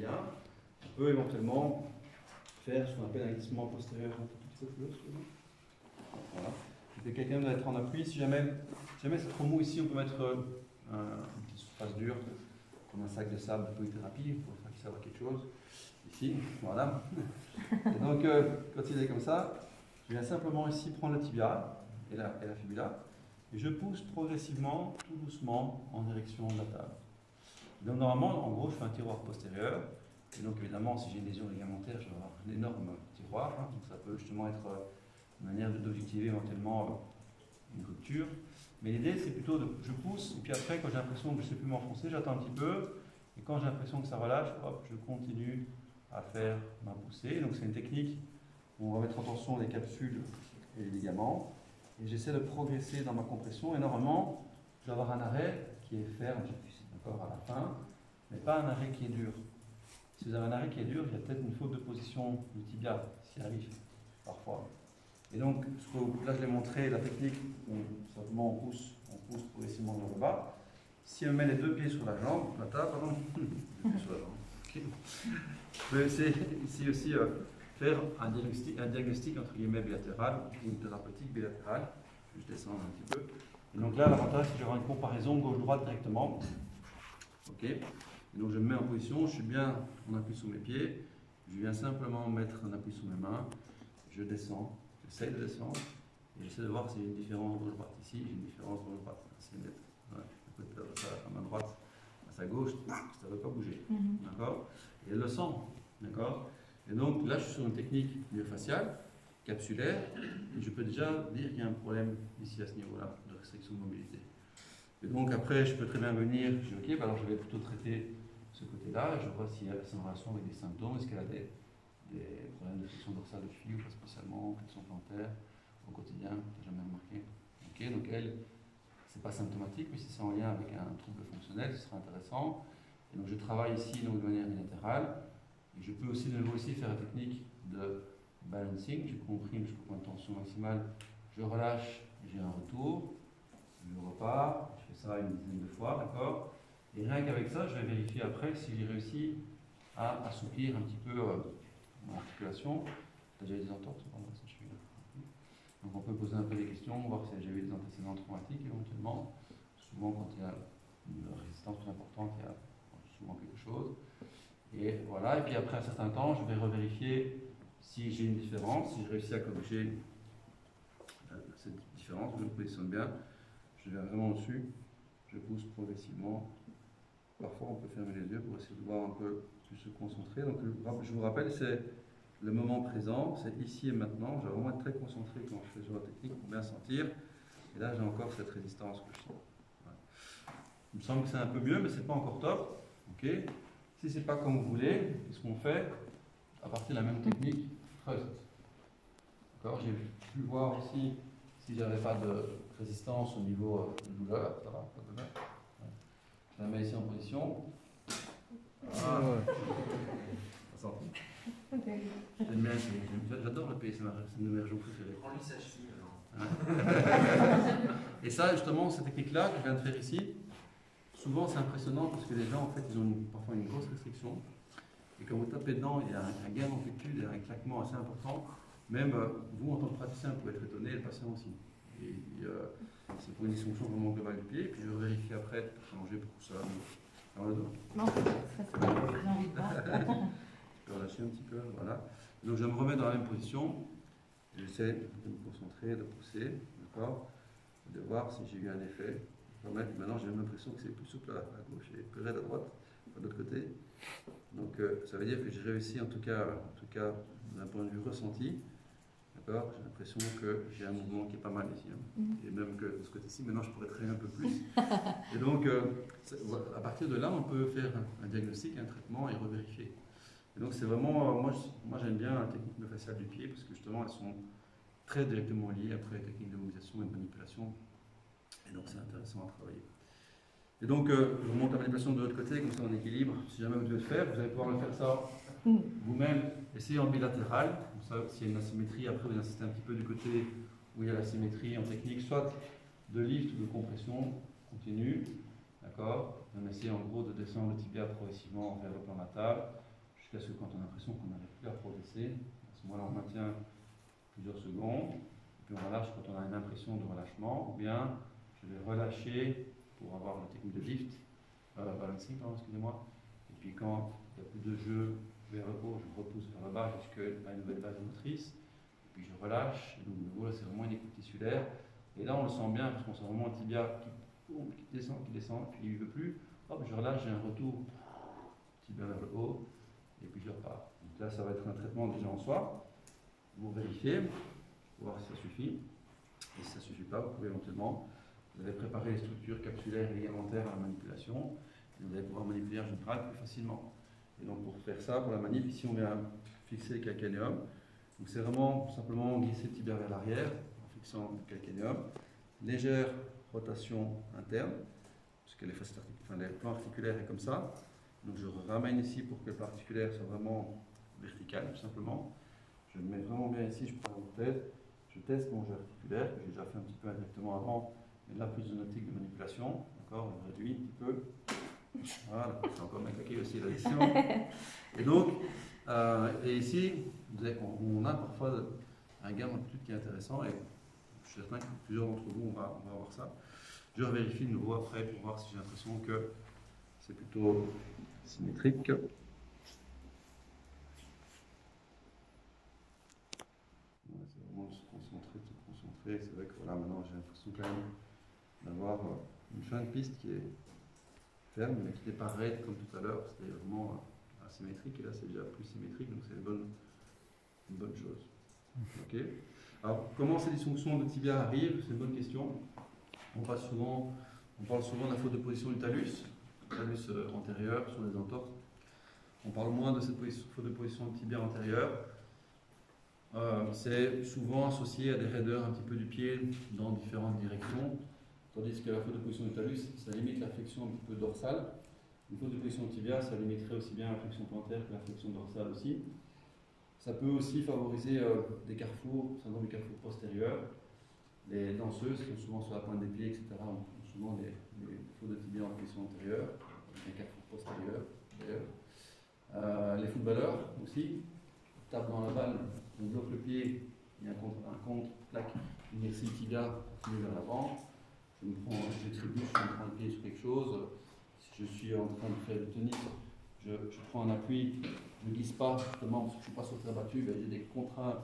bien, on peut éventuellement faire ce qu'on appelle un glissement postérieur un tout petit peu plus. Voilà. Et puis quelqu'un doit être en appui. Si jamais c'est trop mou ici, on peut mettre une petite surface dure, comme un sac de sable de polythérapie, pour faire qu'il serve à quelque chose. Ici, voilà. Et donc, quand il est comme ça, je viens simplement ici prendre le tibia et la fibula, et je pousse progressivement, tout doucement, en direction de la table. Donc normalement, en gros, je fais un tiroir postérieur, et donc évidemment, si j'ai une lésion ligamentaire, je vais avoir un énorme tiroir, hein, donc ça peut justement être une manière d'objectiver éventuellement une rupture. Mais l'idée, c'est plutôt de, je pousse, et puis après, quand j'ai l'impression que je ne sais plus m'enfoncer, j'attends un petit peu, et quand j'ai l'impression que ça relâche, hop, je continue à faire ma poussée. Donc c'est une technique où on va mettre en tension les capsules et les ligaments, et j'essaie de progresser dans ma compression, et normalement, je vais avoir un arrêt qui est ferme, d'accord, à la fin, mais pas un arrêt qui est dur. Si vous avez un arrêt qui est dur, il y a peut-être une faute de position du tibia, s'il arrive, parfois. Et donc, là je l'ai montré, la technique où simplement on pousse progressivement vers le bas. Si on met les deux pieds sur la jambe, la table, pardon, deux pieds sur la jambe. Okay. Je peux essayer ici aussi faire un diagnostic entre guillemets bilatéral ou une thérapeutique bilatérale. Je descends un petit peu. Et donc là, l'avantage, c'est que j'aurai une comparaison gauche-droite directement. Ok. Et donc je me mets en position, je suis bien en appui sous mes pieds. Je viens simplement mettre un appui sous mes mains. Je descends. J'essaie de descendre et j'essaie de voir s'il y a une différence gauche-droite. Ici, j'ai une différence gauche-droite. C'est net. Ouais. À ma droite, à sa gauche, ça ne veut pas bouger. D'accord. Et elle le sent. D'accord. Et donc là, je suis sur une technique myofasciale, capsulaire, et je peux déjà dire qu'il y a un problème ici à ce niveau-là, de restriction de mobilité. Et donc après, je peux très bien venir, je dis ok, alors je vais plutôt traiter ce côté-là, je vois si c'est en relation avec des symptômes, est-ce qu'elle a des problèmes de flexion dorsale de cheville, ou pas spécialement, flexion plantaire, au quotidien, tu n'as jamais remarqué. Ok, donc elle, c'est pas symptomatique, mais si c'est en lien avec un trouble fonctionnel, ce sera intéressant. Et donc je travaille ici donc, de manière unilatérale, et je peux aussi de nouveau ici faire la technique de balancing, je comprime jusqu'au point de tension maximale, je relâche, j'ai un retour, je repars, je fais ça une dizaine de fois, d'accord. Et rien qu'avec ça, je vais vérifier après si j'ai réussi à assouplir un petit peu mon articulation. Tu as déjà eu des entorses pendant cette cheville. Donc on peut poser un peu des questions, voir si j'ai eu des antécédents traumatiques éventuellement. Souvent quand il y a une résistance plus importante, il y a souvent quelque chose. Et voilà, et puis après un certain temps, je vais revérifier si j'ai une différence, si je réussis à corriger cette différence, je me positionne bien, je vais vraiment au-dessus, je pousse progressivement. Parfois on peut fermer les yeux pour essayer de voir un peu plus se concentrer. Donc je vous rappelle, c'est le moment présent, c'est ici et maintenant. Je vais vraiment être très concentré quand je fais sur la technique pour bien sentir. Et là, j'ai encore cette résistance que je sens. Voilà. Il me semble que c'est un peu mieux, mais c'est pas encore top. Ok. Si c'est pas comme vous voulez, qu'est-ce qu'on fait? À partir de la même technique, thrust. D'accord. J'ai pu voir aussi si j'avais pas de résistance au niveau de douleur. Ça va, pas de douleur. Je la mets ici en position. Ah. J'adore le pays, c'est une de mes régions préférées. Prends-lui sa cheville Et ça, justement, cette technique-là que je viens de faire ici, souvent c'est impressionnant parce que les gens, en fait, ils ont parfois une grosse restriction. Et quand vous tapez dedans, il y a un gain d'amplitude et un claquement assez important. Même vous, en tant que praticien, vous pouvez être étonné, et le patient aussi. Et c'est pour une dysfonction vraiment globale du pied. Et puis je vérifie après, pour changer pour ça, dans le dos. Non, ça c'est pas ce que j'ai envie de voir. Je peux relâcher un petit peu, voilà. Donc je me remets dans la même position, j'essaie de me concentrer, de pousser, d'accord, de voir si j'ai eu un effet. Maintenant j'ai l'impression que c'est plus souple à gauche et plus raide à droite, de l'autre côté. Donc ça veut dire que j'ai réussi en tout cas d'un point de vue ressenti, d'accord, j'ai l'impression que j'ai un mouvement qui est pas mal ici. Hein. Et même que de ce côté-ci, maintenant je pourrais traîner un peu plus. Et donc à partir de là, on peut faire un diagnostic, un traitement et revérifier. Et donc c'est vraiment, moi j'aime bien la technique myofasciale du pied parce que justement elles sont très directement liées après les techniques de mobilisation et de manipulation. Et donc c'est intéressant à travailler. Et donc je remonte la manipulation de l'autre côté, comme ça en équilibre. Si jamais vous devez le faire, vous allez pouvoir le faire ça vous-même. Essayez en bilatéral, comme ça s'il y a une asymétrie, après vous insistez un petit peu du côté où il y a l'asymétrie en technique, soit de lift ou de compression continue. D'accord. On essaie en gros de descendre le tibia progressivement vers le plan latéral. jusqu'à ce que quand on a l'impression qu'on n'arrive plus à progresser, à ce moment-là on maintient plusieurs secondes, et puis on relâche quand on a une impression de relâchement, ou bien je vais relâcher pour avoir la technique de lift, balancing, excusez-moi, et puis quand il n'y a plus de jeu vers le haut, je repousse vers le bas jusqu'à une nouvelle base motrice, et puis je relâche, et donc de nouveau là c'est vraiment une écoute tissulaire, et là on le sent bien parce qu'on sent vraiment le tibia qui descend, puis il ne veut plus, hop je relâche, j'ai un retour, tibia vers le haut, et puis je repars. Donc là ça va être un traitement déjà en soi, vous vérifiez, pour voir si ça suffit, et si ça ne suffit pas, vous pouvez éventuellement, vous allez préparer les structures capsulaires et ligamentaires à la manipulation, et vous allez pouvoir manipuler en général plus facilement. Et donc pour faire ça, pour la manip, ici on vient fixer le calcanéum. Donc c'est vraiment simplement glisser le tibia vers l'arrière en fixant le calcanéum. Légère rotation interne, parce que les plans articulaires est comme ça. Donc je ramène ici pour que le plan articulaire soit vraiment vertical, tout simplement. Je me mets vraiment bien ici, je prends la tête, je teste mon jeu articulaire, que j'ai déjà fait un petit peu indirectement avant, mais là plus une optique de manipulation, d'accord, je réduis un petit peu. Voilà, c'est encore bien claqué aussi la descente. Et donc, et ici, on a parfois un gain d'amplitude qui est intéressant, et je suis certain que plusieurs d'entre vous, on va voir ça. Je vérifie de nouveau après pour voir si j'ai l'impression que c'est plutôt symétrique. Ouais, c'est vraiment de se concentrer. C'est vrai que voilà, maintenant j'ai l'impression quand même d'avoir une fin de piste qui est ferme, mais qui n'est pas raide comme tout à l'heure. C'était vraiment asymétrique, et là c'est déjà plus symétrique, donc c'est une bonne chose. Ok. Alors, comment ces dysfonctions de tibia arrivent? C'est une bonne question. On parle souvent de la faute de position du talus antérieur sur les entorses. On parle moins de cette faute de position de tibia antérieur. C'est souvent associé à des raideurs un petit peu du pied dans différentes directions, tandis que la faute de position du talus, ça limite la flexion un petit peu dorsale. Une faute de position de tibia, ça limiterait aussi bien la flexion plantaire que la flexion dorsale aussi. Ça peut aussi favoriser des carrefours, syndrome du carrefour postérieur. Les danseuses qui sont souvent sur la pointe des pieds, etc., ont souvent des fautes de tibia en position antérieure, des carrefours postérieurs d'ailleurs. Les footballeurs aussi tapent dans la balle, on bloque le pied, il y a un contre-plaque, une inertie tibia continue vers l'avant. Je trébuche, je me prends le pied sur quelque chose. Si je suis en train de faire du tennis, je prends un appui, je ne glisse pas, justement, parce que je ne suis pas sur terre battue, j'ai des contraintes